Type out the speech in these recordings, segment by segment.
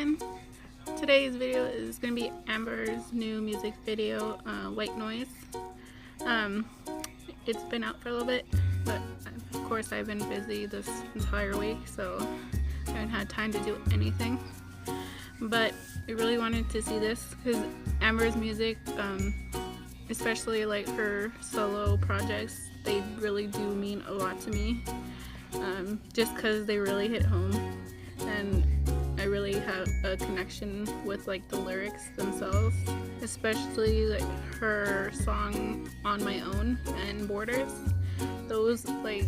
everyone. Today's video is going to be Amber's new music video, White Noise. It's been out for a little bit, but of course I've been busy this entire week, so I haven't had time to do anything. But I really wanted to see this because Amber's music, especially like her solo projects, they really do mean a lot to me, just because they really hit home, and I really have a connection with like the lyrics themselves, especially like her song On My Own and Borders. Those like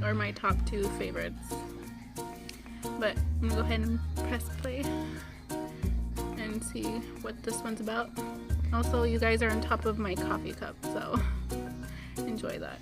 are my top two favorites. But I'm gonna go ahead and press play and see what this one's about. Also, you guys are on top of my coffee cup, so enjoy that.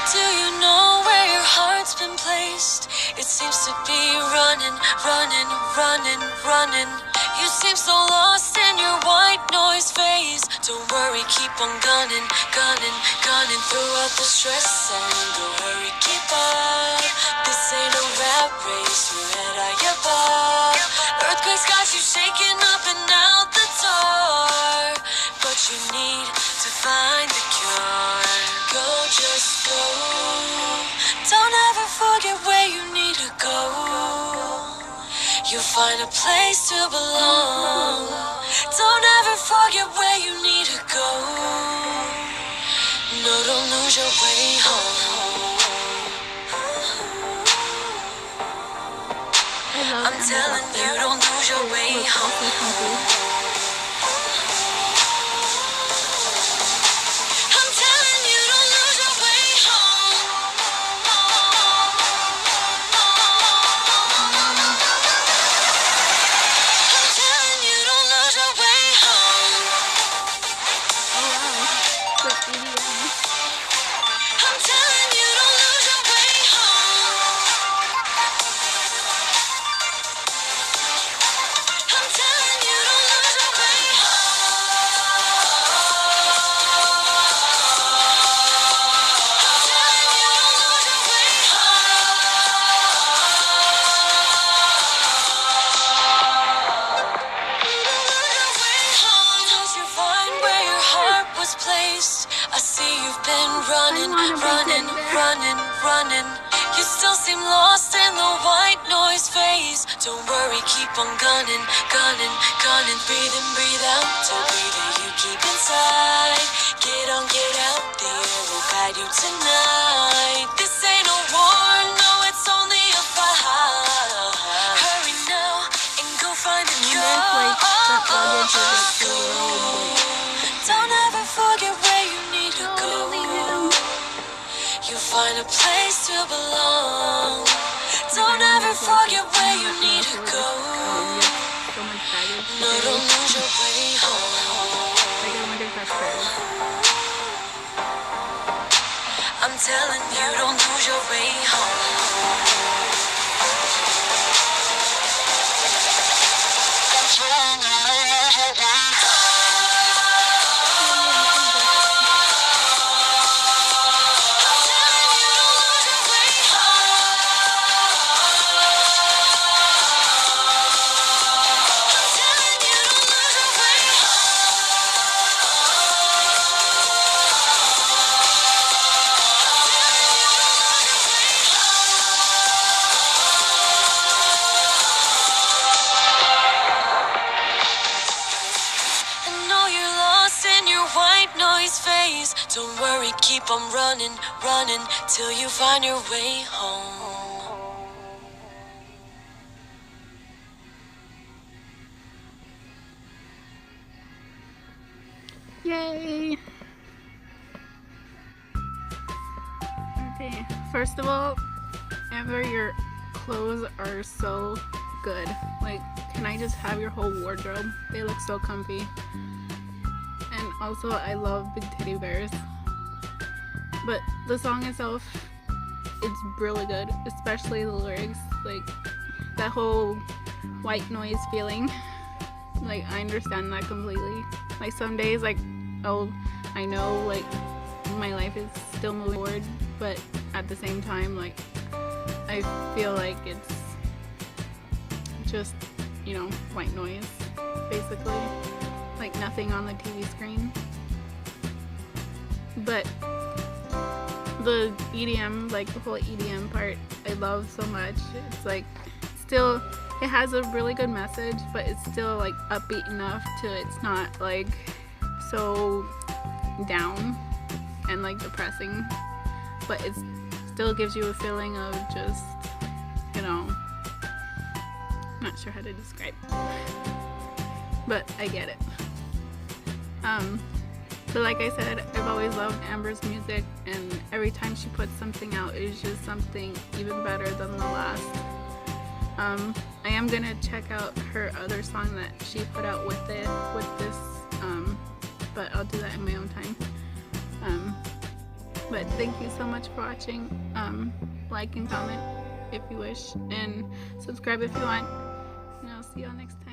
Do you know where your heart's been placed? It seems to be running, running, running, running. You seem so lost in your white noise phase. Don't worry, keep on gunning, gunning, gunning throughout the stress, and don't hurry, keep up. This ain't a rap race, your head high above. Earthquakes got you shaking up and out the door, but you need to find the cure. Go, just go. Don't ever forget where you need to go. You'll find a place to belong. Don't ever forget where you need to go. No, don't lose your way home. I'm telling you, don't lose your way home. Placed. I see you've been running, running, running, running. You still seem lost in the white noise phase. Don't worry, keep on gunning, gunning, gunning. Breathe in, breathe out. To breathe that you keep inside. Get on, get out. The air will guide you tonight. This ain't a war, no, it's only a fight. Hurry now and go find a cure. Don't ever forget where you need to go. You'll find a place to belong. Don't ever forget where you need to go. No, don't lose your way home. I'm telling you, don't lose your way home. Phase. Don't worry, keep on running, running till you find your way home. Yay! Okay, first of all, Amber, your clothes are so good. Like, can I just have your whole wardrobe? They look so comfy. And also, I love big teddy bears. But the song itself, it's really good, especially the lyrics, like that whole white noise feeling. Like, I understand that completely. Like, some days, like, oh, I know, like, my life is still moving forward, but at the same time, like, I feel like it's just, you know, white noise, basically. Like, nothing on the TV screen. But the EDM, like, the whole EDM part, I love so much. It's, like, still, it has a really good message, but it's still, like, upbeat enough to, it's not, like, so down and, like, depressing, but it still gives you a feeling of just, you know, I'm not sure how to describe, but I get it. But like I said, I've always loved Amber's music, and every time she puts something out, it's just something even better than the last. I am gonna check out her other song that she put out with this, but I'll do that in my own time. But thank you so much for watching. Like and comment if you wish, and subscribe if you want, and I'll see y'all next time.